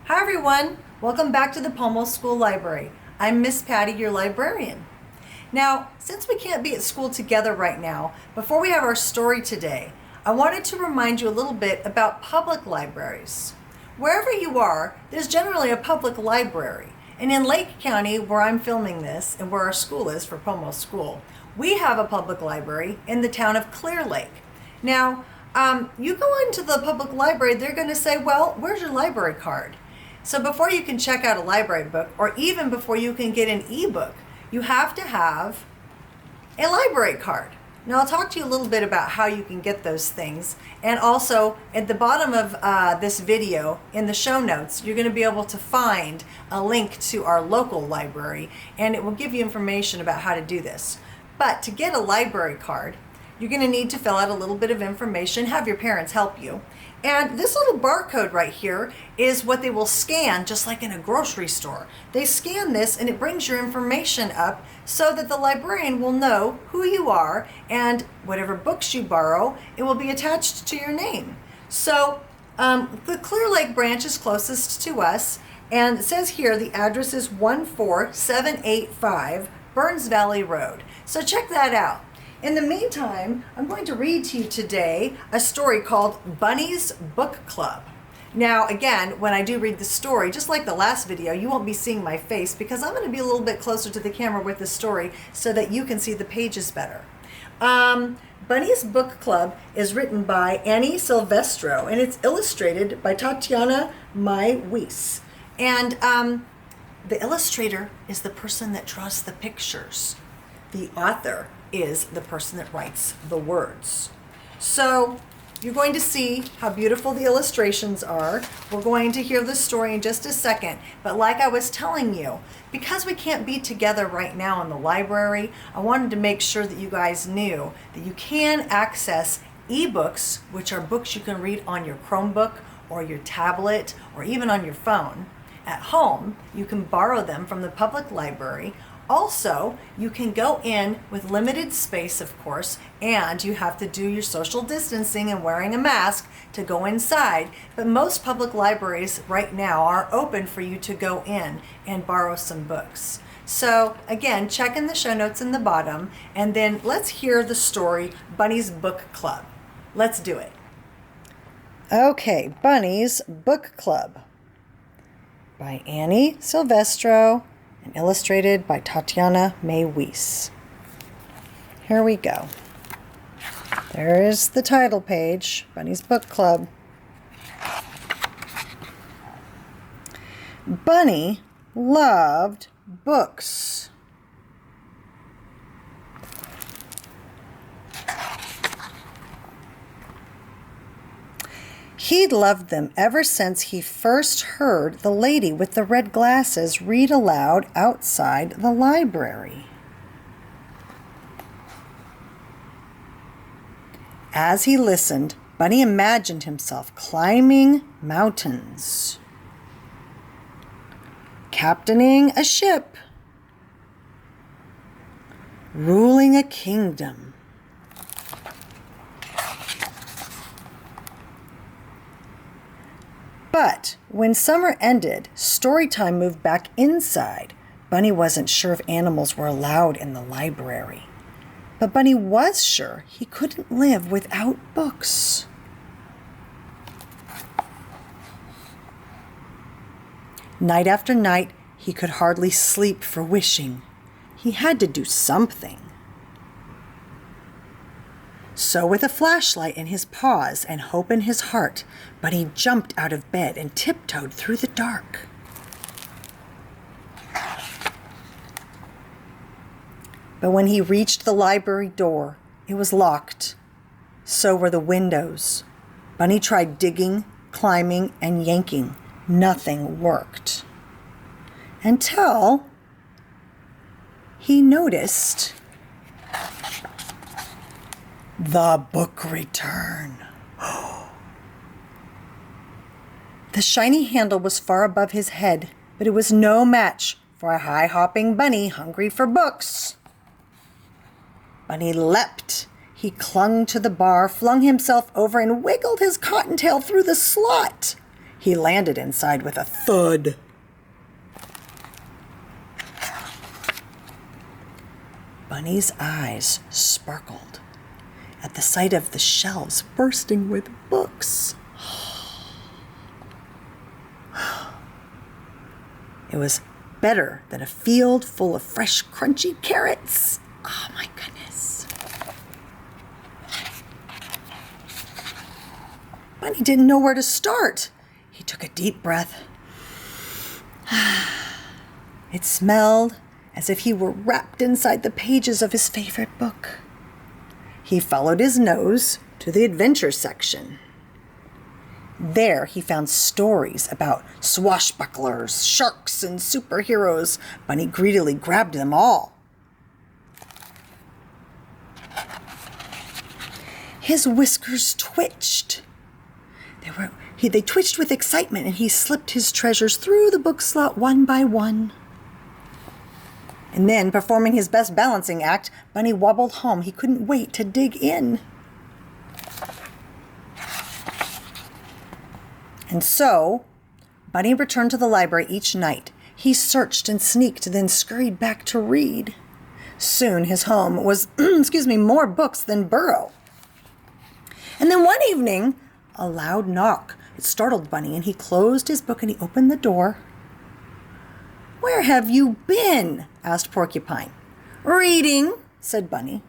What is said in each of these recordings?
Hi everyone, welcome back to the Pomo School Library. I'm Miss Patti, your librarian. Now, since we can't be at school together right now, before we have our story today, I wanted to remind you a little bit about public libraries. Wherever you are, there's generally a public library. And in Lake County, where I'm filming this and where our school is for Pomo School, we have a public library in the town of Clear Lake. Now, you go into the public library, they're going to say, well, where's your library card? So before you can check out a library book, or even before you can get an ebook, you have to have a library card. Now I'll talk to you a little bit about how you can get those things. And also at the bottom of this video, in the show notes, you're going to be able to find a link to our local library, and it will give you information about how to do this. But to get a library card, you're going to need to fill out a little bit of information, have your parents help you. And this little barcode right here is what they will scan, just like in a grocery store. They scan this and it brings your information up so that the librarian will know who you are, and whatever books you borrow, it will be attached to your name. So the Clear Lake branch is closest to us, and it says here the address is 14785 Burns Valley Road. So check that out. In the meantime, I'm going to read to you today a story called Bunnies Book Club. Now, again, when I do read the story, just like the last video, you won't be seeing my face because I'm going to be a little bit closer to the camera with the story so that you can see the pages better. Bunnies Book Club is written by Annie Silvestro, and it's illustrated by Tatiana Mai Weiss. And the illustrator is the person that draws the pictures. The author is the person that writes the words. So you're going to see how beautiful the illustrations are. We're going to hear the story in just a second. But like I was telling you, because we can't be together right now in the library, I wanted to make sure that you guys knew that you can access ebooks, which are books you can read on your Chromebook or your tablet or even on your phone. At home, you can borrow them from the public library. Also, you can go in with limited space, of course, and you have to do your social distancing and wearing a mask to go inside. But most public libraries right now are open for you to go in and borrow some books. So again, check in the show notes in the bottom, and then let's hear the story, Bunnies Book Club. Let's do it. Okay, Bunnies Book Club by Annie Silvestro, and illustrated by Tatiana Mai Weiss. Here we go. There is the title page, Bunny's Book Club. Bunny loved books. He'd loved them ever since he first heard the lady with the red glasses read aloud outside the library. As he listened, Bunny imagined himself climbing mountains, captaining a ship, ruling a kingdom. But when summer ended, story time moved back inside. Bunny wasn't sure if animals were allowed in the library. But Bunny was sure he couldn't live without books. Night after night, he could hardly sleep for wishing. He had to do something. So with a flashlight in his paws and hope in his heart, Bunny jumped out of bed and tiptoed through the dark. But when he reached the library door, it was locked. So were the windows. Bunny tried digging, climbing, and yanking. Nothing worked. Until he noticed the book return. The shiny handle was far above his head, but it was no match for a high-hopping bunny hungry for books. Bunny leapt. He clung to the bar, flung himself over, and wiggled his cottontail through the slot. He landed inside with a thud. Bunny's eyes sparkled at the sight of the shelves bursting with books. It was better than a field full of fresh, crunchy carrots. Oh, my goodness. Bunny didn't know where to start. He took a deep breath. It smelled as if he were wrapped inside the pages of his favorite book. He followed his nose to the adventure section. There he found stories about swashbucklers, sharks, and superheroes. Bunny greedily grabbed them all. His whiskers twitched. They twitched with excitement, and he slipped his treasures through the book slot one by one. And then, performing his best balancing act, Bunny wobbled home. He couldn't wait to dig in. And so, Bunny returned to the library each night. He searched and sneaked, then scurried back to read. Soon his home was, more books than Burrow. And then one evening, a loud knock. It startled Bunny, and he closed his book and he opened the door. "Where have you been?" asked Porcupine. "Reading," said Bunny.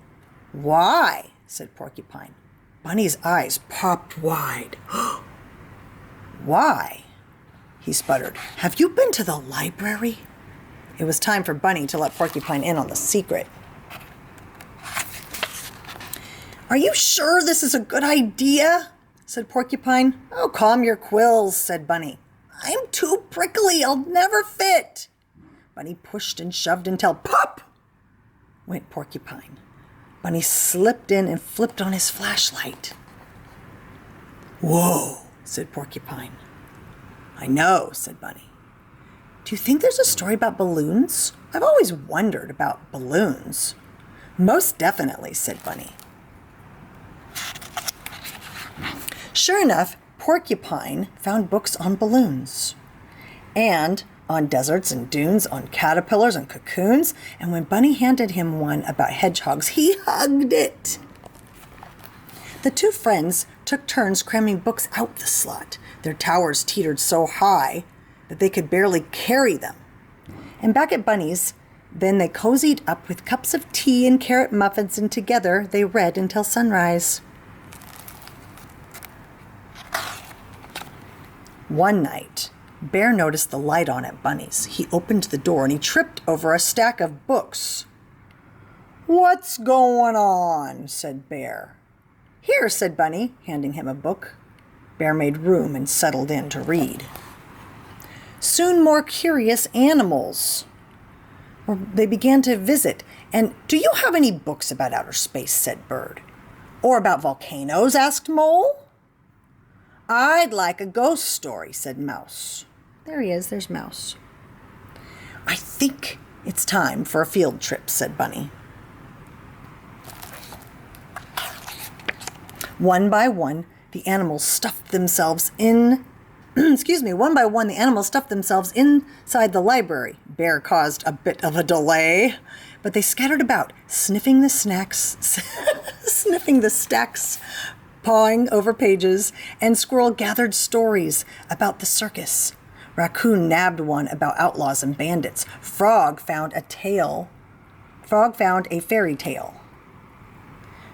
"Why?" said Porcupine. Bunny's eyes popped wide. "Why?" he sputtered. "Have you been to the library?" It was time for Bunny to let Porcupine in on the secret. "Are you sure this is a good idea?" said Porcupine. "Oh, calm your quills," said Bunny. "I'm too prickly. I'll never fit." Bunny pushed and shoved until pop went Porcupine. Bunny slipped in and flipped on his flashlight. "Whoa," said Porcupine. "I know," said Bunny. "Do you think there's a story about balloons? I've always wondered about balloons." "Most definitely," said Bunny. Sure enough, Porcupine found books on balloons and on deserts and dunes, on caterpillars and cocoons. And when Bunny handed him one about hedgehogs, he hugged it. The two friends took turns cramming books out the slot. Their towers teetered so high that they could barely carry them. And back at Bunny's, then they cozied up with cups of tea and carrot muffins, and together they read until sunrise. One night, Bear noticed the light on at Bunny's. He opened the door and he tripped over a stack of books. "What's going on?" said Bear. "Here," said Bunny, handing him a book. Bear made room and settled in to read. Soon more curious animals they began to visit. And "Do you have any books about outer space?" said Bird. "Or about volcanoes?" asked Mole. "I'd like a ghost story," said Mouse. There he is, there's Mouse. "I think it's time for a field trip," said Bunny. One by one, the animals stuffed themselves in one by one, the animals stuffed themselves inside the library. Bear caused a bit of a delay, but they scattered about, sniffing the stacks, pawing over pages, and Squirrel gathered stories about the circus. Raccoon nabbed one about outlaws and bandits. Frog found a fairy tale.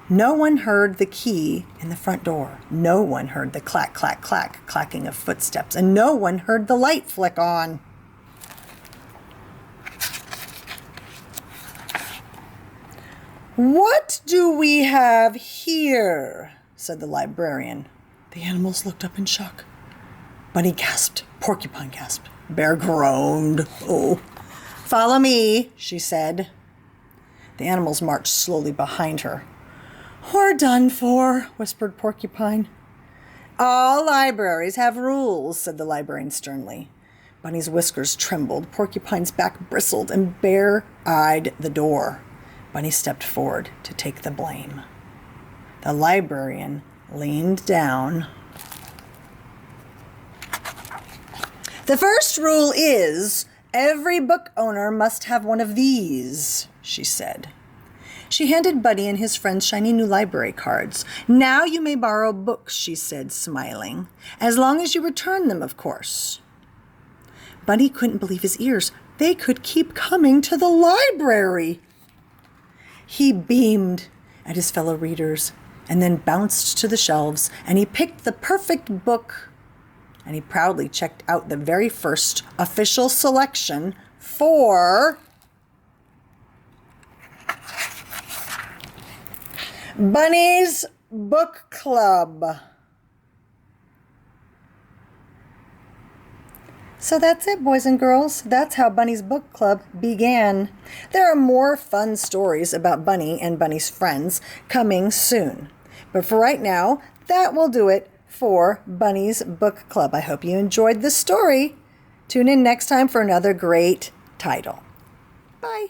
No one heard the key in the front door. No one heard the clack, clack, clack, clacking of footsteps. And no one heard the light flick on. "What do we have here?" said the librarian. The animals looked up in shock. Bunny gasped. Porcupine gasped. Bear groaned. "Oh, follow me," she said. The animals marched slowly behind her. "We're done for," whispered Porcupine. "All libraries have rules," said the librarian sternly. Bunny's whiskers trembled, Porcupine's back bristled, and Bear eyed the door. Bunny stepped forward to take the blame. The librarian leaned down The first rule is every book owner must have one of these, she said. She handed Bunny and his friends shiny new library cards. Now you may borrow books, she said, smiling. As long as you return them, of course. Bunny couldn't believe his ears. They could keep coming to the library. He beamed at his fellow readers and then bounced to the shelves, and he picked the perfect book, and he proudly checked out the very first official selection for Bunnies Book Club. So that's it, boys and girls. That's how Bunny's Book Club began. There are more fun stories about Bunny and Bunny's friends coming soon. But for right now, that will do it for Bunny's Book Club. I hope you enjoyed the story. Tune in next time for another great title. Bye.